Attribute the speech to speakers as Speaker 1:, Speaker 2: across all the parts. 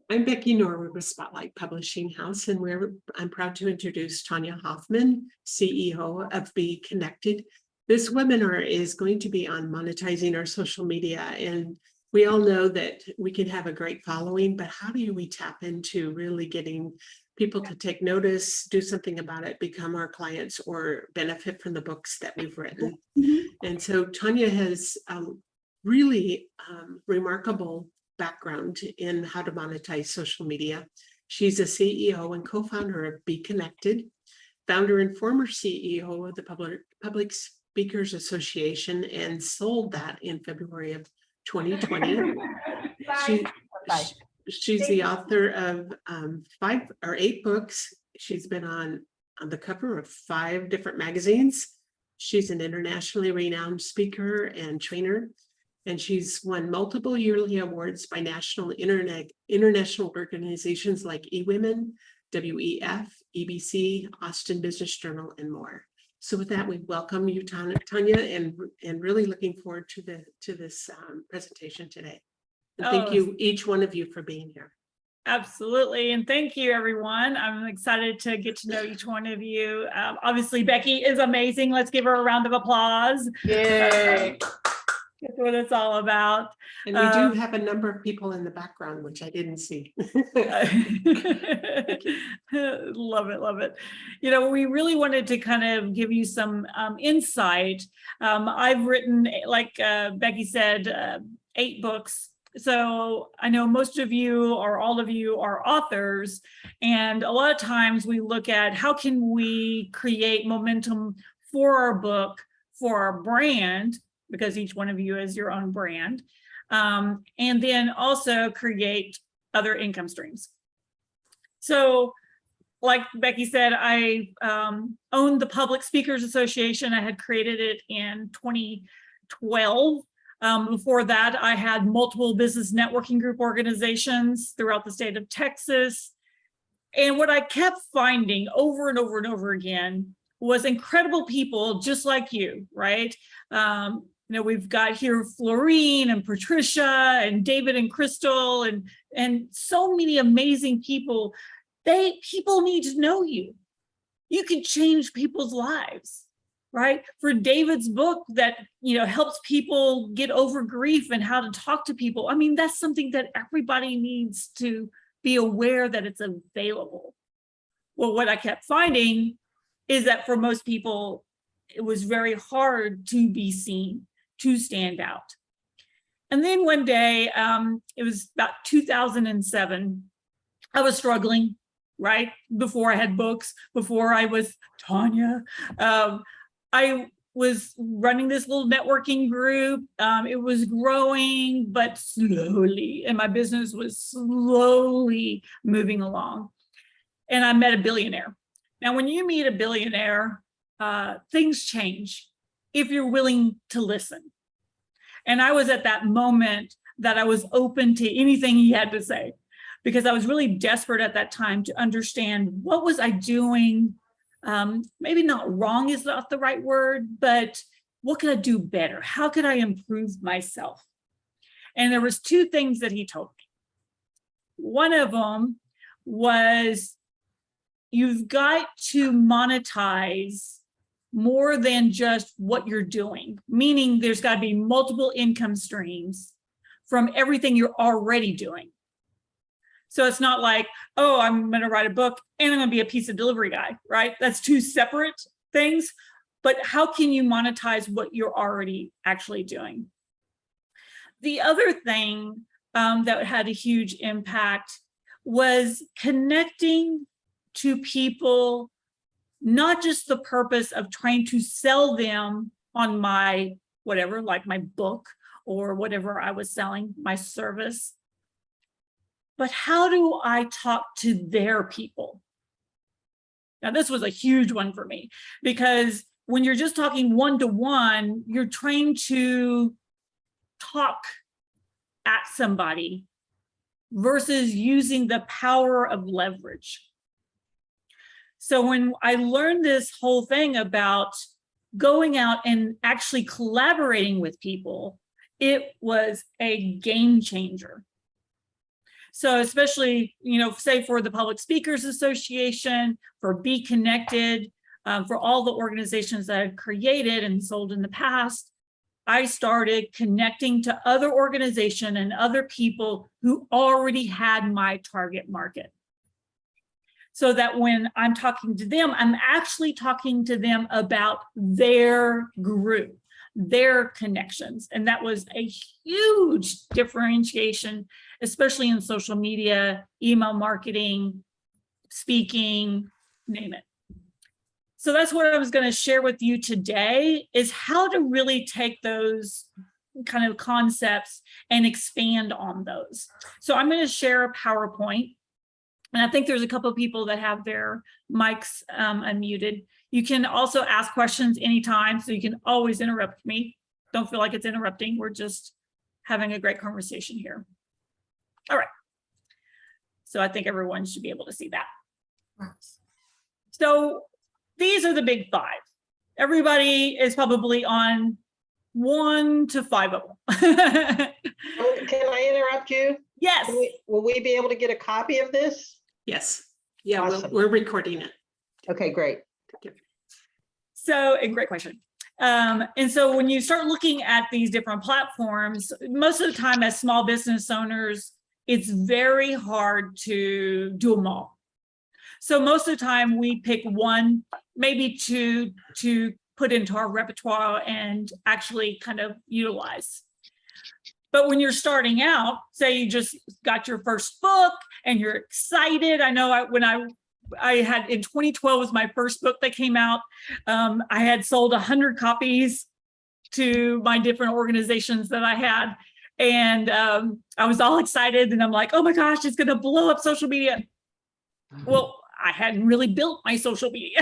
Speaker 1: I'm Becky Norwood with Spotlight Publishing House, and I'm proud to introduce Tanya Hoffman, CEO of BeeKonnected. This webinar is going to be on monetizing our social media, and we all know that we can have a great following, but how do we tap into really getting people to take notice, do something about it, become our clients, or benefit from the books that we've written? And so Tanya has really remarkable background in how to monetize social media. She's a CEO and co-founder of BeeKonnected, founder and former CEO of the Public Speakers Association, and sold that in February of 2020. She's the author of 5 or 8 books. She's been on the cover of 5 different magazines. She's an internationally renowned speaker and trainer, and she's won multiple yearly awards by national international organizations like eWomen, WEF, EBC, Austin Business Journal, and more. So with that, we welcome you, Tanya, and really looking forward to this presentation today. And thank you, each one of you, for being here.
Speaker 2: Absolutely. And thank you, everyone. I'm excited to get to know each one of you. Obviously, Becky is amazing. Let's give her a round of applause.
Speaker 1: Yay.
Speaker 2: That's what it's all about.
Speaker 1: And we do have a number of people in the background, which I didn't see.
Speaker 2: Love it, love it. You know, we really wanted to kind of give you some insight. I've written, like Becky said, 8 books. So I know most of you or all of you are authors, and a lot of times we look at how can we create momentum for our book, for our brand, because each one of you is your own brand, and then also create other income streams. So like Becky said, I owned the Public Speakers Association. I had created it in 2012. Before that, I had multiple business networking group organizations throughout the state of Texas. And what I kept finding over and over and over again was incredible people just like you, right? You know, we've got here Florine and Patricia and David and Crystal and so many amazing people. People need to know you. You can change people's lives. Right? For David's book that, you know, helps people get over grief and how to talk to people. I mean, that's something that everybody needs to be aware that it's available. Well, what I kept finding is that for most people, it was very hard to be seen, to stand out. And then one day, it was about 2007, I was struggling, right? Before I had books, before I was Tanya. I was running this little networking group. It was growing, but slowly, and my business was slowly moving along. And I met a billionaire. Now, when you meet a billionaire, things change if you're willing to listen. And I was at that moment that I was open to anything he had to say, because I was really desperate at that time to understand what was I doing. Maybe not wrong is not the right word, but what could I do better? How could I improve myself? And there was 2 things that he told me. One of them was, you've got to monetize more than just what you're doing, meaning there's got to be multiple income streams from everything you're already doing. So it's not like, oh, I'm going to write a book and I'm going to be a pizza delivery guy, right? That's 2 separate things. But how can you monetize what you're already actually doing? The other thing that had a huge impact was connecting to people, not just the purpose of trying to sell them on my whatever, like my book or whatever I was selling, my service. But how do I talk to their people? Now, this was a huge one for me, because when you're just talking one-to-one, you're trying to talk at somebody versus using the power of leverage. So when I learned this whole thing about going out and actually collaborating with people, it was a game changer. So especially, say for the Public Speakers Association, for BeeKonnected, for all the organizations that I've created and sold in the past, I started connecting to other organizations and other people who already had my target market. So that when I'm talking to them, I'm actually talking to them about their group, their connections. And that was a huge differentiation, especially in social media, email marketing, speaking, name it. So that's what I was going to share with you today, is how to really take those kind of concepts and expand on those. So I'm going to share a PowerPoint. And I think there's a couple of people that have their mics unmuted. You can also ask questions anytime, so you can always interrupt me. Don't feel like it's interrupting. We're just having a great conversation here. All right. So I think everyone should be able to see that. So these are the big five. Everybody is probably on 1 to 5 of them.
Speaker 3: Can I interrupt you?
Speaker 2: Yes.
Speaker 3: Will we be able to get a copy of this?
Speaker 1: Yes. Yeah,
Speaker 3: Awesome.
Speaker 1: we're recording it.
Speaker 3: Okay, great.
Speaker 2: So, and great question. And so when you start looking at these different platforms, most of the time as small business owners, it's very hard to do them all. So most of the time we pick one, maybe two to put into our repertoire and actually kind of utilize. But when you're starting out, say you just got your first book and you're excited. I know when I had in 2012 was my first book that came out. I had sold 100 copies to my different organizations that I had. And I was all excited and I'm like, oh my gosh, it's going to blow up social media. Well, I hadn't really built my social media.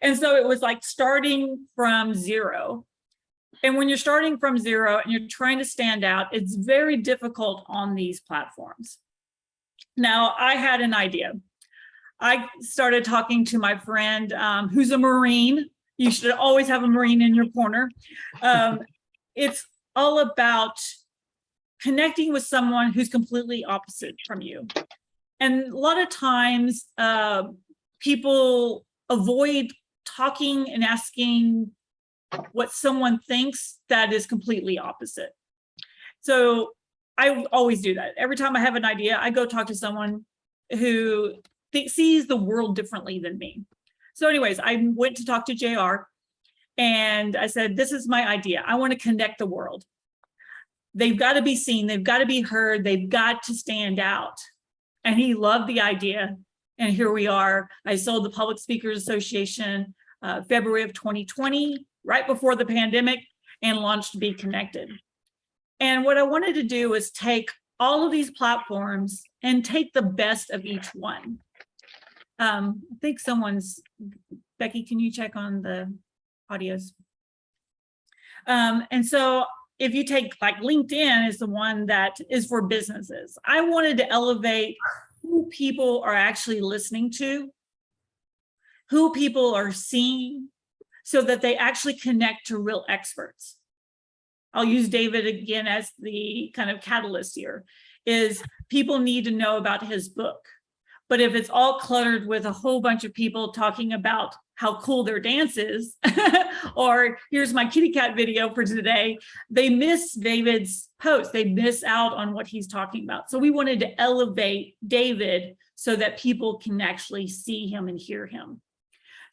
Speaker 2: And so it was like starting from zero. And when you're starting from zero and you're trying to stand out, it's very difficult on these platforms. Now, I had an idea. I started talking to my friend who's a Marine. You should always have a Marine in your corner. It's all about connecting with someone who's completely opposite from you. And a lot of times people avoid talking and asking what someone thinks that is completely opposite. So I always do that. Every time I have an idea, I go talk to someone who sees the world differently than me. So anyways, I went to talk to JR and I said, this is my idea. I want to connect the world. They've got to be seen. They've got to be heard. They've got to stand out. And he loved the idea. And here we are. I sold the Public Speakers Association February of 2020, right before the pandemic, and launched BeeKonnected. And what I wanted to do was take all of these platforms and take the best of each one. I think Becky, can you check on the audios? And so if you take like LinkedIn is the one that is for businesses. I wanted to elevate who people are actually listening to, who people are seeing, so that they actually connect to real experts. I'll use David again as the kind of catalyst here, is people need to know about his book. But if it's all cluttered with a whole bunch of people talking about how cool their dance is, or here's my kitty cat video for today, they miss David's post. They miss out on what he's talking about. So we wanted to elevate David so that people can actually see him and hear him.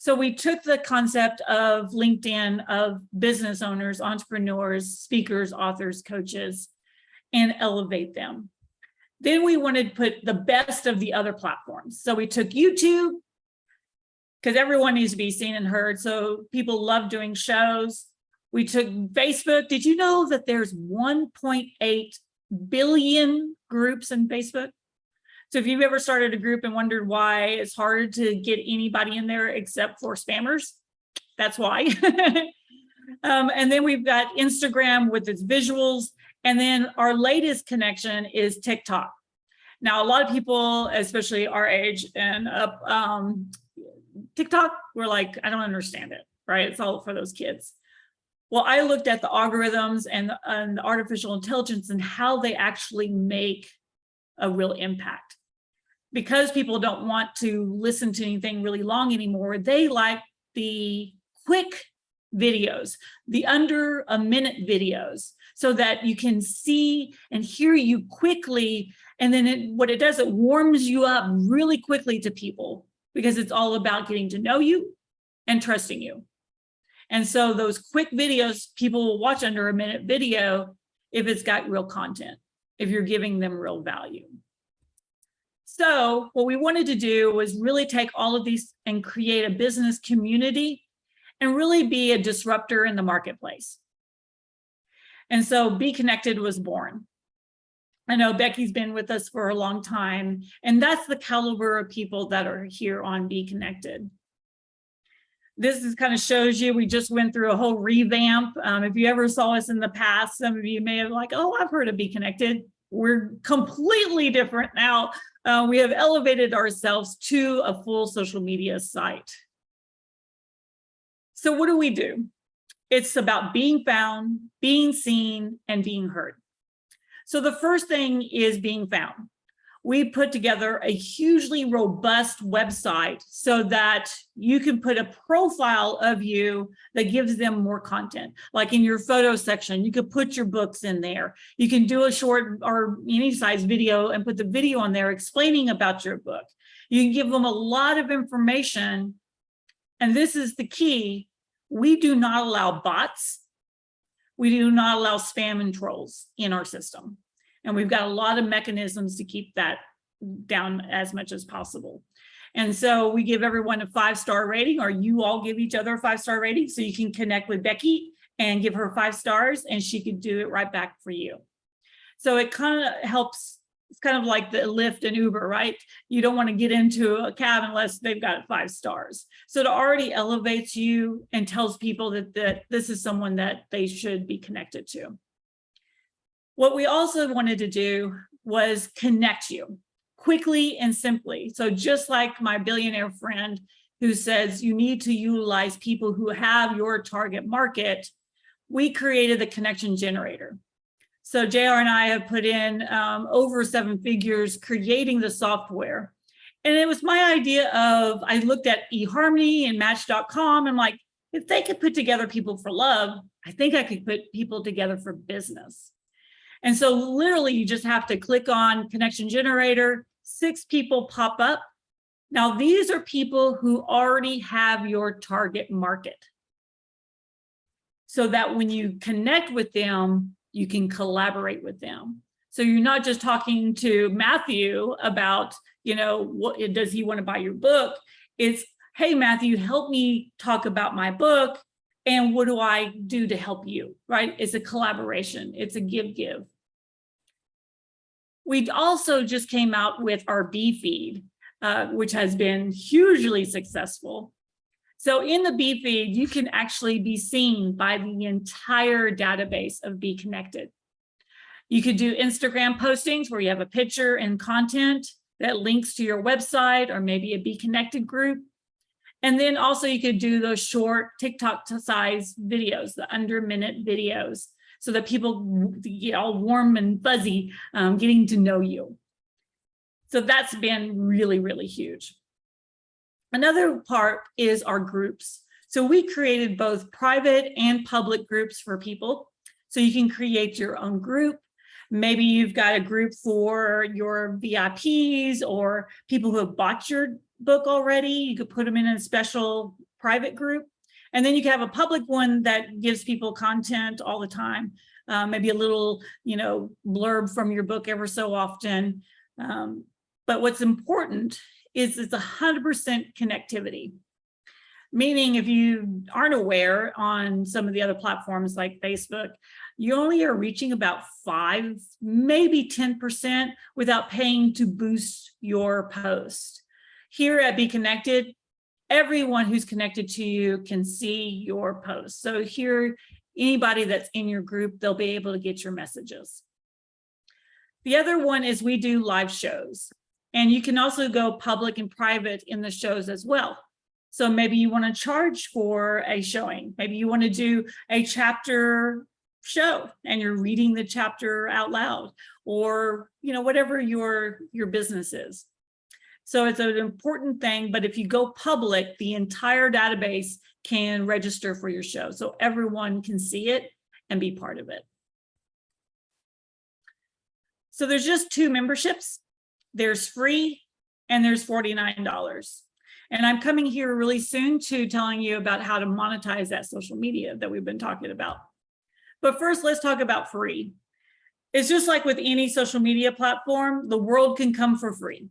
Speaker 2: So we took the concept of LinkedIn, of business owners, entrepreneurs, speakers, authors, coaches, and elevate them. Then we wanted to put the best of the other platforms. So we took YouTube, because everyone needs to be seen and heard. So people love doing shows. We took Facebook. Did you know that there's 1.8 billion groups in Facebook? So if you've ever started a group and wondered why it's hard to get anybody in there except for spammers, that's why. And then we've got Instagram with its visuals. And then our latest connection is TikTok. Now, a lot of people, especially our age and up, TikTok, we're like, I don't understand it, right? It's all for those kids. Well, I looked at the algorithms and the artificial intelligence and how they actually make a real impact. Because people don't want to listen to anything really long anymore, they like the quick videos, the under a minute videos, so that you can see and hear you quickly. And then what it does, it warms you up really quickly to people, because it's all about getting to know you and trusting you. And so those quick videos, people will watch under a minute video if it's got real content, if you're giving them real value. So what we wanted to do was really take all of these and create a business community and really be a disruptor in the marketplace. And so BeeKonnected was born. I know Becky's been with us for a long time, and that's the caliber of people that are here on BeeKonnected. This is kind of shows you, we just went through a whole revamp. If you ever saw us in the past, some of you may have like, oh, I've heard of BeeKonnected. We're completely different now. We have elevated ourselves to a full social media site. So what do? It's about being found, being seen, and being heard. So the first thing is being found. We put together a hugely robust website so that you can put a profile of you that gives them more content. Like in your photo section, you could put your books in there. You can do a short or any size video and put the video on there explaining about your book. You can give them a lot of information. And this is the key. We do not allow bots. We do not allow spam and trolls in our system. And we've got a lot of mechanisms to keep that down as much as possible. And so we give everyone a 5-star rating, or you all give each other a 5-star rating, so you can connect with Becky and give her 5 stars and she could do it right back for you. So it kind of helps. It's kind of like the Lyft and Uber, right? You don't want to get into a cab unless they've got 5 stars. So it already elevates you and tells people that this is someone that they should be connected to. What we also wanted to do was connect you quickly and simply. So just like my billionaire friend who says you need to utilize people who have your target market, we created the connection generator. So JR and I have put in over 7 figures creating the software. And it was my idea of, I looked at eHarmony and Match.com. I'm like, if they could put together people for love, I think I could put people together for business. And so literally you just have to click on connection generator, 6 people pop up. Now these are people who already have your target market, so that when you connect with them, you can collaborate with them. So you're not just talking to Matthew about, what does he want to buy your book? It's, hey, Matthew, help me talk about my book. And what do I do to help you, right? It's a collaboration. It's a give. We also just came out with our Bee feed, which has been hugely successful. So in the Bee feed, you can actually be seen by the entire database of BeeKonnected. You could do Instagram postings where you have a picture and content that links to your website or maybe a BeeKonnected group. And then also you could do those short TikTok size videos, the under-minute videos, so that people get all warm and fuzzy getting to know you. So that's been really, really huge. Another part is our groups. So we created both private and public groups for people. So you can create your own group. Maybe you've got a group for your VIPs or people who have bought your book already. You could put them in a special private group. And then you can have a public one that gives people content all the time. Maybe a little, blurb from your book ever so often. But what's important is it's 100% connectivity. Meaning if you aren't aware, on some of the other platforms like Facebook, you only are reaching about 5, maybe 10% without paying to boost your post. Here at BeeKonnected, everyone who's connected to you can see your posts. So here, anybody that's in your group, they'll be able to get your messages. The other one is we do live shows, and you can also go public and private in the shows as well. So maybe you want to charge for a showing. Maybe you want to do a chapter show and you're reading the chapter out loud, or, you know, whatever your business is. So it's an important thing, but if you go public, the entire database can register for your show. So everyone can see it and be part of it. So there's just 2 memberships. There's free and there's $49. And I'm coming here really soon to telling you about how to monetize that social media that we've been talking about. But first, let's talk about free. It's just like with any social media platform, the world can come for free.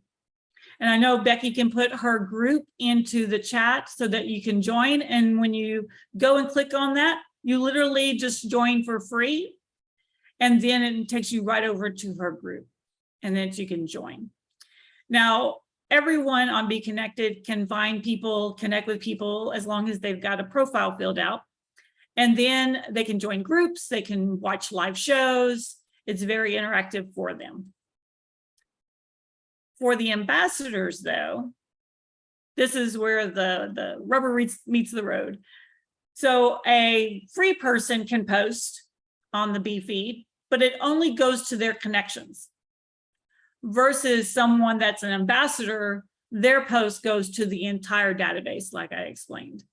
Speaker 2: And I know Becky can put her group into the chat so that you can join. And when you go and click on that, you literally just join for free. And then it takes you right over to her group, and then you can join. Now, everyone on BeeKonnected can find people, connect with people, as long as they've got a profile filled out. And then they can join groups, they can watch live shows. It's very interactive for them. For the ambassadors, though, this is where the rubber meets the road. So a free person can post on the Bee feed, but it only goes to their connections. Versus someone that's an ambassador, their post goes to the entire database, like I explained.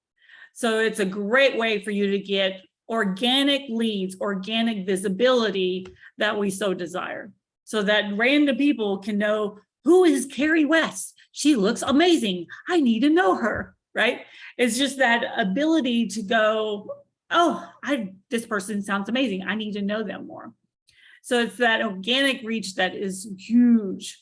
Speaker 2: So it's a great way for you to get organic leads, organic visibility that we so desire, so that random people can know, who is Carrie West? She looks amazing. I need to know her, right? It's just that ability to go, oh, this person sounds amazing. I need to know them more. So it's that organic reach that is huge.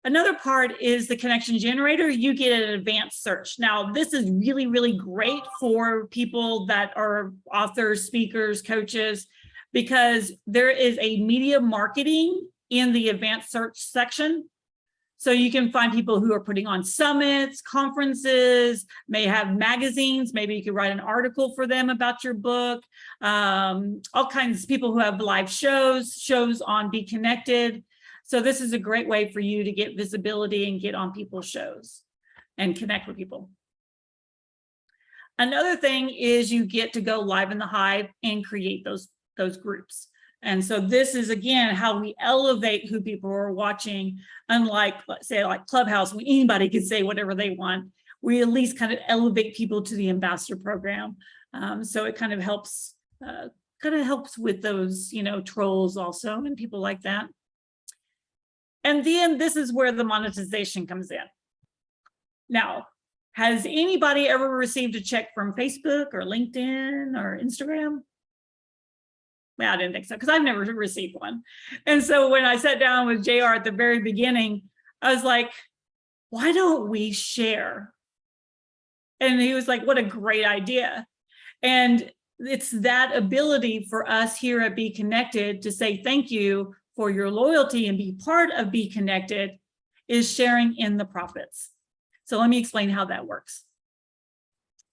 Speaker 2: Another part is the connection generator. You get an advanced search. Now, this is really, really great for people that are authors, speakers, coaches, because there is a media marketing in the advanced search section. So you can find people who are putting on summits, conferences, may have magazines. Maybe you could write an article for them about your book. All kinds of people who have live shows on BeeKonnected. So this is a great way for you to get visibility and get on people's shows and connect with people. Another thing is you get to go live in the Hive and create those groups. And so this is, again, how we elevate who people are watching. Unlike, let's say, like Clubhouse, where anybody can say whatever they want, we at least kind of elevate people to the ambassador program. So it kind of helps with those, trolls also and people like that. And then this is where the monetization comes in. Now, has anybody ever received a check from Facebook or LinkedIn or Instagram? Well, I didn't think so, because I've never received one. And so when I sat down with JR at the very beginning, I was like, why don't we share? And he was like, what a great idea. And it's that ability for us here at BeeKonnected to say thank you for your loyalty and be part of BeeKonnected is sharing in the profits. So let me explain how that works.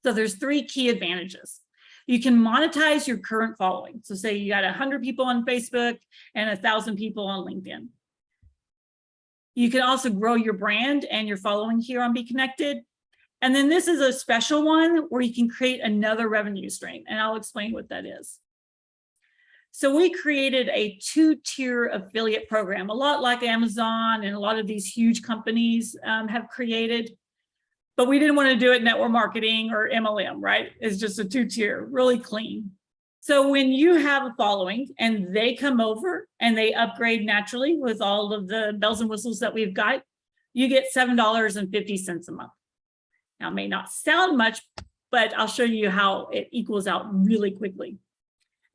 Speaker 2: So there's 3 key advantages. You can monetize your current following. So say you got 100 people on Facebook and 1,000 people on LinkedIn. You can also grow your brand and your following here on BeeKonnected. And then this is a special one where you can create another revenue stream, and I'll explain what that is. So we created a 2-tier affiliate program, a lot like Amazon and a lot of these huge companies have created. But we didn't want to do it network marketing or MLM, right? It's just a 2-tier, really clean. So when you have a following and they come over and they upgrade naturally with all of the bells and whistles that we've got, you get $7.50 a month. Now, it may not sound much, but I'll show you how it equals out really quickly.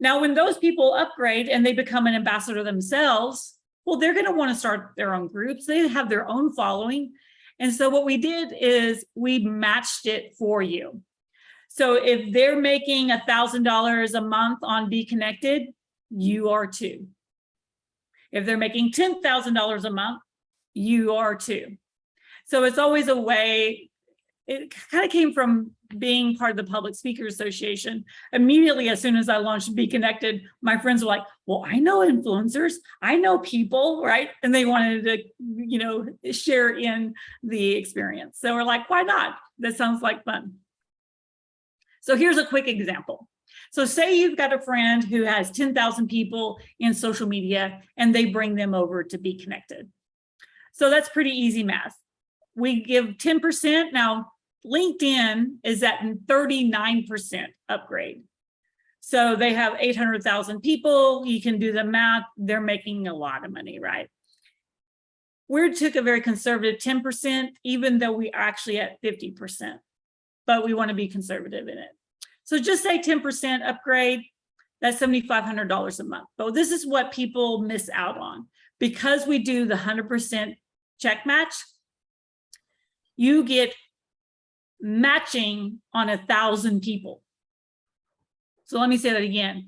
Speaker 2: Now, when those people upgrade and they become an ambassador themselves, well, they're going to want to start their own groups. They have their own following. And so what we did is we matched it for you. So if they're making $1,000 a month on BeeKonnected, you are too. If they're making $10,000 a month, you are too. So it's always a way. It kind of came from being part of the Public Speakers Association. Immediately, as soon as I launched BeeKonnected, my friends were like, well, I know influencers, I know people, right? And they wanted to, share in the experience. So we're like, why not? That sounds like fun. So here's a quick example. So say you've got a friend who has 10,000 people in social media and they bring them over to BeeKonnected. So that's pretty easy math. We give 10%. Now, LinkedIn is at 39% upgrade. So they have 800,000 people. You can do the math. They're making a lot of money, right? We took a very conservative 10%, even though we are actually at 50%, but we want to be conservative in it. So just say 10% upgrade, that's $7,500 a month. But this is what people miss out on. Because we do the 100% check match, you get matching on 1,000 people. So let me say that again.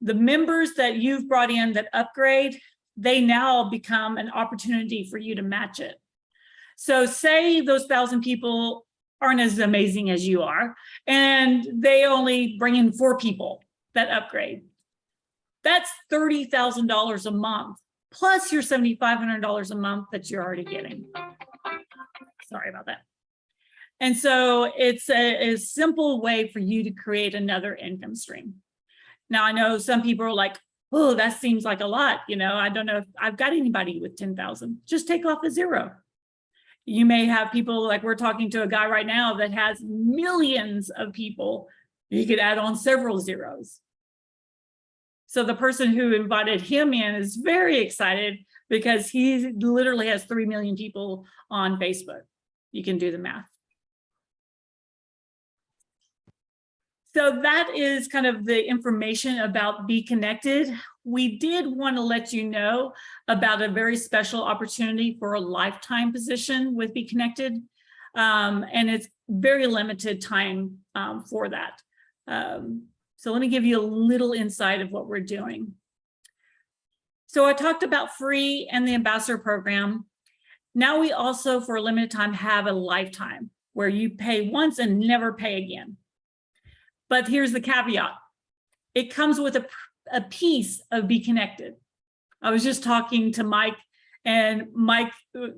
Speaker 2: The members that you've brought in that upgrade, they now become an opportunity for you to match it. So say those 1,000 people aren't as amazing as you are, and they only bring in 4 people that upgrade. That's $30,000 a month, plus your $7,500 a month that you're already getting. Sorry about that. And so it's a simple way for you to create another income stream. Now, I know some people are like, oh, that seems like a lot. You know, I don't know if I've got anybody with 10,000. Just take off a 0. You may have people, like we're talking to a guy right now that has millions of people. You could add on several zeros. So the person who invited him in is very excited because he literally has 3 million people on Facebook. You can do the math. So that is kind of the information about BeeKonnected. We did want to let you know about a very special opportunity for a lifetime position with BeeKonnected. And it's very limited time for that. So let me give you a little insight of what we're doing. So I talked about free and the ambassador program. Now we also, for a limited time, have a lifetime where you pay once and never pay again. But here's the caveat. It comes with a piece of BeeKonnected. I was just talking to Mike, and Mike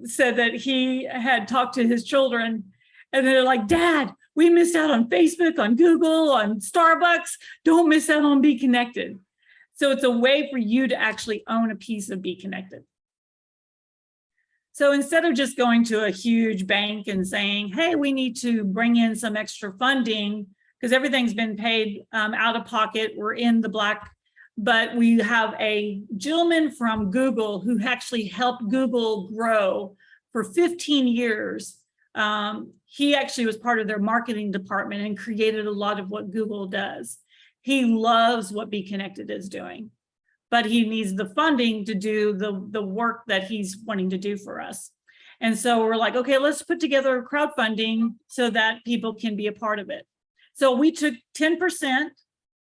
Speaker 2: said that he had talked to his children, and they're like, Dad, we missed out on Facebook, on Google, on Starbucks. Don't miss out on BeeKonnected. So it's a way for you to actually own a piece of BeeKonnected. So instead of just going to a huge bank and saying, hey, we need to bring in some extra funding, because everything's been paid out of pocket, we're in the black, but we have a gentleman from Google who actually helped Google grow for 15 years. He actually was part of their marketing department and created a lot of what Google does. He loves what BeeKonnected is doing, but he needs the funding to do the work that he's wanting to do for us. And so we're like, okay, let's put together crowdfunding so that people can be a part of it. So we took 10%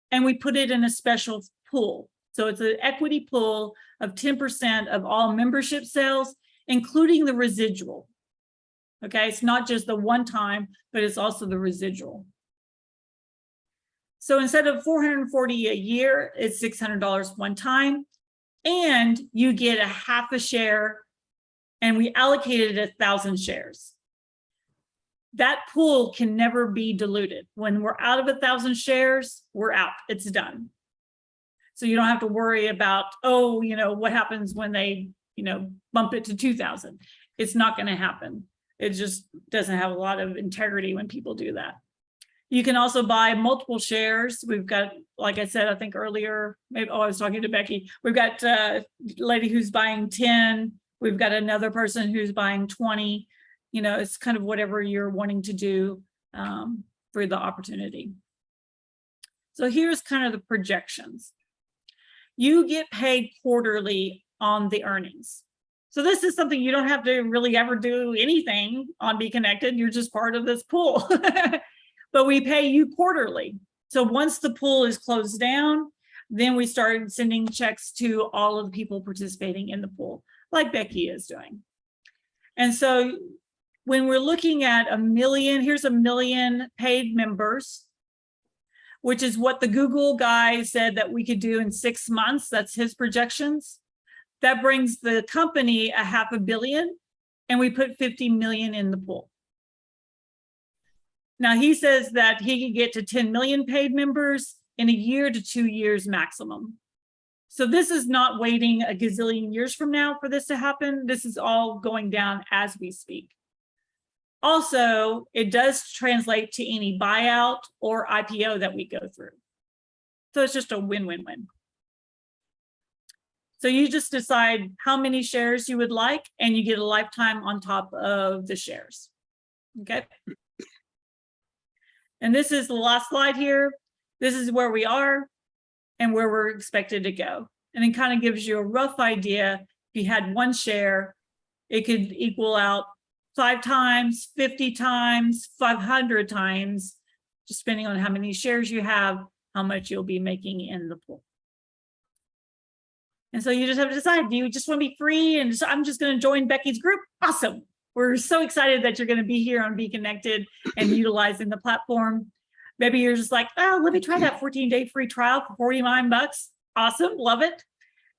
Speaker 2: and we put it in a special pool. So it's an equity pool of 10% of all membership sales, including the residual. Okay, it's not just the one time, but it's also the residual. So instead of $440 a year, it's $600 one time, and you get a half a share, and we allocated 1,000 shares. That pool can never be diluted. When we're out of 1,000 shares, we're out, it's done. So you don't have to worry about, oh, you know, what happens when they, you know, bump it to 2,000. It's not going to happen. It just doesn't have a lot of integrity when people do that. You can also buy multiple shares. We've got, like I said, I think earlier, maybe, oh, I was talking to Becky. We've got a lady who's buying 10. We've got another person who's buying 20. You know, it's kind of whatever you're wanting to do for the opportunity. So here's kind of the projections. You get paid quarterly on the earnings. So this is something you don't have to really ever do anything on BeeKonnected. You're just part of this pool. But we pay you quarterly. So once the pool is closed down, then we start sending checks to all of the people participating in the pool, like Becky is doing. And so when we're looking at 1 million, here's 1 million paid members, which is what the Google guy said that we could do in 6 months. That's his projections. That brings the company a $500 million, and we put 50 million in the pool. Now he says that he can get to 10 million paid members in a year to 2 years maximum. So this is not waiting a gazillion years from now for this to happen. This is all going down as we speak. Also, it does translate to any buyout or IPO that we go through. So it's just a win-win-win. So you just decide how many shares you would like, and you get a lifetime on top of the shares. Okay. And this is the last slide here. This is where we are and where we're expected to go. And it kind of gives you a rough idea. If you had one share, it could equal out 5 times, 50 times, 500 times, just depending on how many shares you have, how much you'll be making in the pool. And so you just have to decide, do you just want to be free? And I'm just going to join Becky's group. Awesome. We're so excited that you're going to be here on BeeKonnected and utilizing the platform. Maybe you're just like, oh, let me try that 14-day free trial for $49. Awesome. Love it.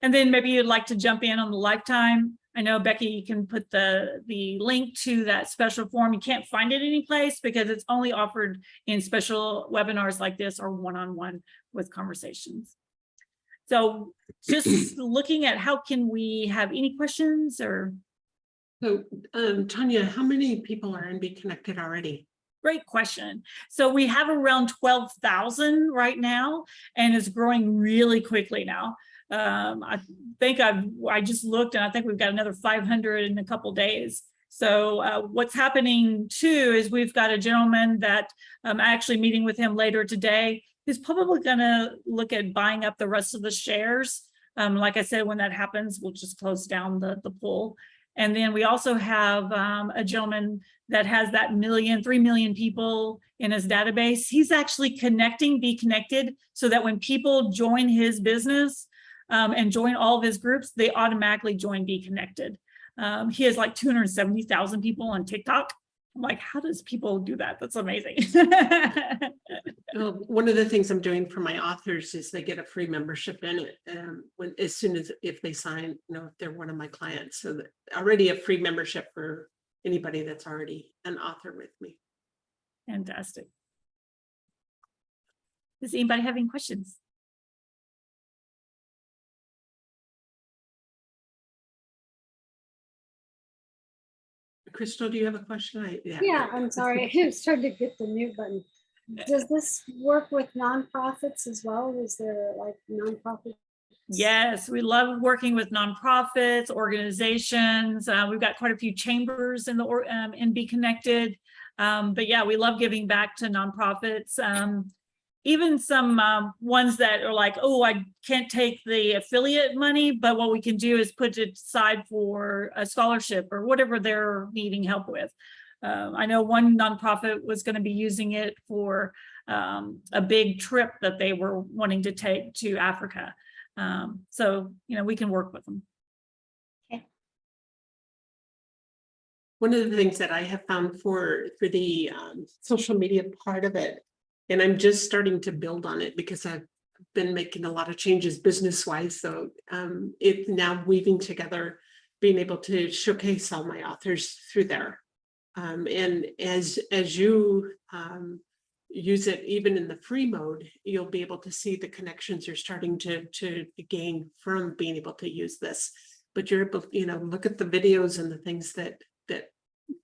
Speaker 2: And then maybe you'd like to jump in on the lifetime. I know Becky can put the link to that special form. You can't find it anyplace because it's only offered in special webinars like this or one-on-one with conversations. So just looking at how can we have any questions or?
Speaker 1: So Tanya, how many people are in BeeKonnected already?
Speaker 2: Great question. So we have around 12,000 right now, and it's growing really quickly now. I think I just looked, and I think we've got another 500 in a couple days. So what's happening too is we've got a gentleman that I'm actually meeting with him later today, who's probably going to look at buying up the rest of the shares. Like I said, when that happens, we'll just close down the pool. And then we also have a gentleman that has that 3 million people in his database. He's actually connecting BeeKonnected so that when people join his business and join all of his groups, they automatically join BeeKonnected. He has like 270,000 people on TikTok. I'm like, how does people do that? That's amazing.
Speaker 1: Well, one of the things I'm doing for my authors is they get a free membership in it as soon as if they sign, if they're one of my clients. So that already a free membership for anybody that's already an author with me.
Speaker 2: Fantastic. Does anybody have any questions?
Speaker 1: Crystal, do you have a question?
Speaker 4: Yeah, I'm sorry. I was trying to get the mute button. Does this work with nonprofits as well? Is there like nonprofit?
Speaker 2: Yes, we love working with nonprofits, organizations. We've got quite a few chambers in BeeKonnected. But yeah, we love giving back to nonprofits. Even some ones that are like, oh, I can't take the affiliate money, but what we can do is put it aside for a scholarship or whatever they're needing help with. I know one nonprofit was going to be using it for a big trip that they were wanting to take to Africa. So, we can work with them.
Speaker 4: Okay.
Speaker 1: One of the things that I have found for the social media part of it, and I'm just starting to build on it because I've been making a lot of changes business-wise. So it's now weaving together, being able to showcase all my authors through there. And as you use it, even in the free mode, you'll be able to see the connections you're starting to gain from being able to use this. But you're able, look at the videos and the things that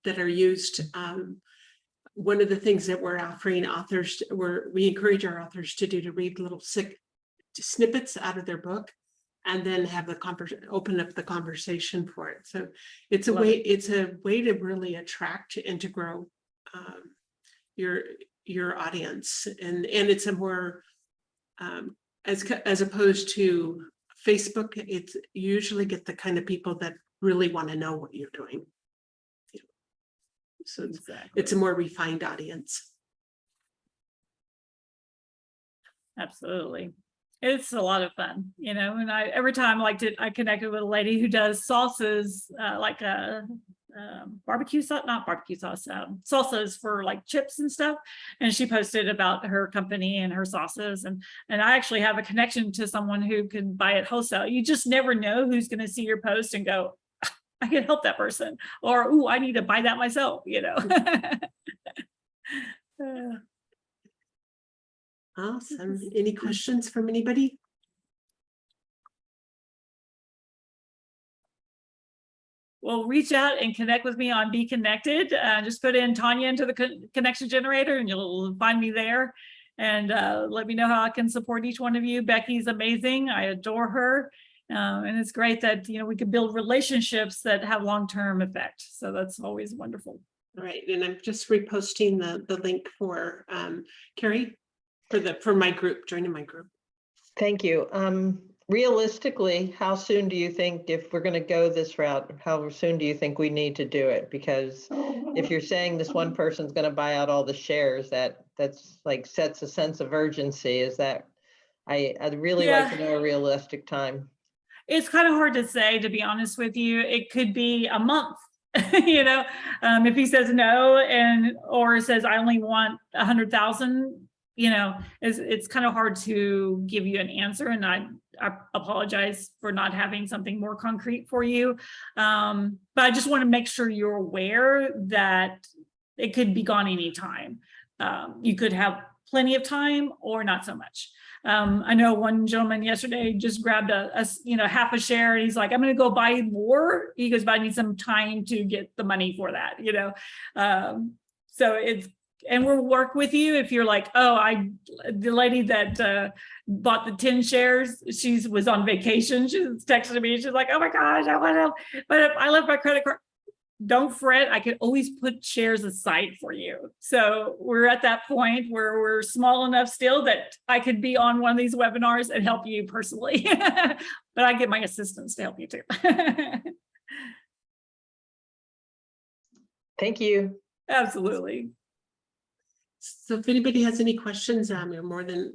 Speaker 1: are used. One of the things that we're offering authors, we encourage our authors to do, to read little snippets out of their book, and then have the open up the conversation for it. So it's a way to really attract and to grow your audience, and it's a more as opposed to Facebook. It's you usually get the kind of people that really want to know what you're doing. So
Speaker 2: Exactly.
Speaker 1: it's a more refined audience.
Speaker 2: Absolutely. It's a lot of fun, and every time I connected with a lady who does salsas, like barbecue sauce, not barbecue sauce, salsas for like chips and stuff. And she posted about her company and her sauces. And I actually have a connection to someone who can buy it wholesale. You just never know who's going to see your post and go, I can help that person, or, ooh, I need to buy that myself,
Speaker 1: Awesome. Any questions from anybody?
Speaker 2: Well, reach out and connect with me on BeeKonnected. Just put in Tanya into the connection generator and you'll find me there. And let me know how I can support each one of you. Becky's amazing. I adore her. And it's great that, you know, we can build relationships that have long-term effect. So that's always wonderful.
Speaker 1: All right. And I'm just reposting the link for Carrie for my group, joining my group.
Speaker 3: Thank you. Realistically, how soon do you think, if we're going to go this route, how soon do you think we need to do it? Because if you're saying this one person's going to buy out all the shares, that's like sets a sense of urgency. Is that I'd really like to know a realistic time.
Speaker 2: It's kind of hard to say, to be honest with you. It could be a month. You know, if he says no or says I only want 100,000, you know, it's kind of hard to give you an answer, and I apologize for not having something more concrete for you. But I just want to make sure you're aware that it could be gone anytime. You could have plenty of time or not so much. I know one gentleman yesterday just grabbed a half a share, and he's like, I'm going to go buy more. He goes, but I need some time to get the money for that, you know? So and we'll work with you if you're like, oh, the lady that bought the 10 shares, she was on vacation. She texted me. She's like, oh my gosh, I want to, but I left my credit card. Don't fret. I can always put shares aside for you. So we're at that point where we're small enough still that I could be on one of these webinars and help you personally, but I get my assistants to help you too.
Speaker 3: Thank you.
Speaker 2: Absolutely.
Speaker 1: So if anybody has any questions, you're more than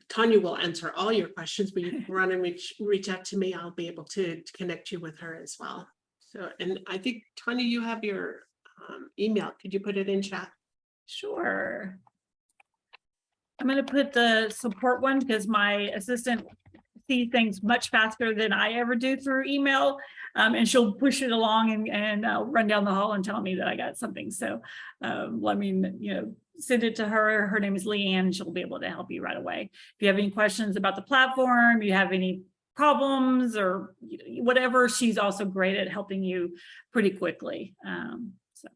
Speaker 1: Tanya will answer all your questions, but you can run and reach out to me. I'll be able to connect you with her as well. So, and I think Tanya, you have your email. Could you put it in chat?
Speaker 2: Sure. I'm going to put the support one because my assistant sees things much faster than I ever do through email. And she'll push it along and run down the hall and tell me that I got something. So let me, send it to her. Her name is Leanne. She'll be able to help you right away. If you have any questions about the platform, you have any problems or whatever, she's also great at helping you pretty quickly. So.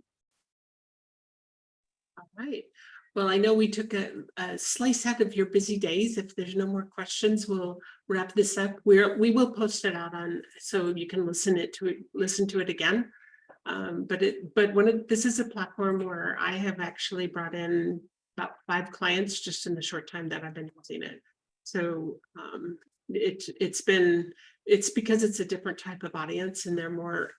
Speaker 1: All right. Well, I know we took a slice out of your busy days. If there's no more questions, we'll wrap this up. We will post it out so you can listen to it again. But this is a platform where I have actually brought in about 5 clients just in the short time that I've been using it. So it's because it's a different type of audience, and they're more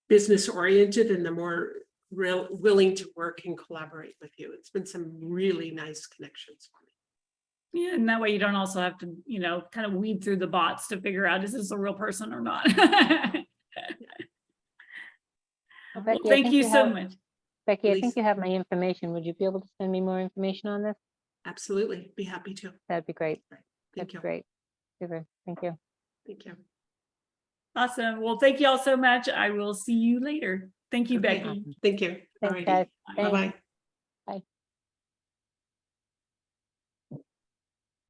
Speaker 1: business oriented, and they're more willing to work and collaborate with you. It's been some really nice connections for me.
Speaker 2: Yeah, and that way you don't also have to, kind of weed through the bots to figure out, is this a real person or not?
Speaker 5: Well,
Speaker 2: Well,
Speaker 5: Becky,
Speaker 2: thank you so much.
Speaker 5: Becky, I
Speaker 1: Lisa.
Speaker 5: think you have my information. Would you be able to send me more information on this?
Speaker 1: Absolutely. Be happy to.
Speaker 5: That'd be great.
Speaker 1: Thank
Speaker 5: That'd
Speaker 1: you.
Speaker 5: be great. Super. Thank you.
Speaker 1: Thank you.
Speaker 2: Awesome. Well, thank you all so much. I will see you later. Thank you,
Speaker 1: Okay.
Speaker 2: Becky.
Speaker 1: Thank you.
Speaker 5: Thanks,
Speaker 1: Alrighty.
Speaker 5: guys.
Speaker 1: Bye-bye.
Speaker 5: Thanks.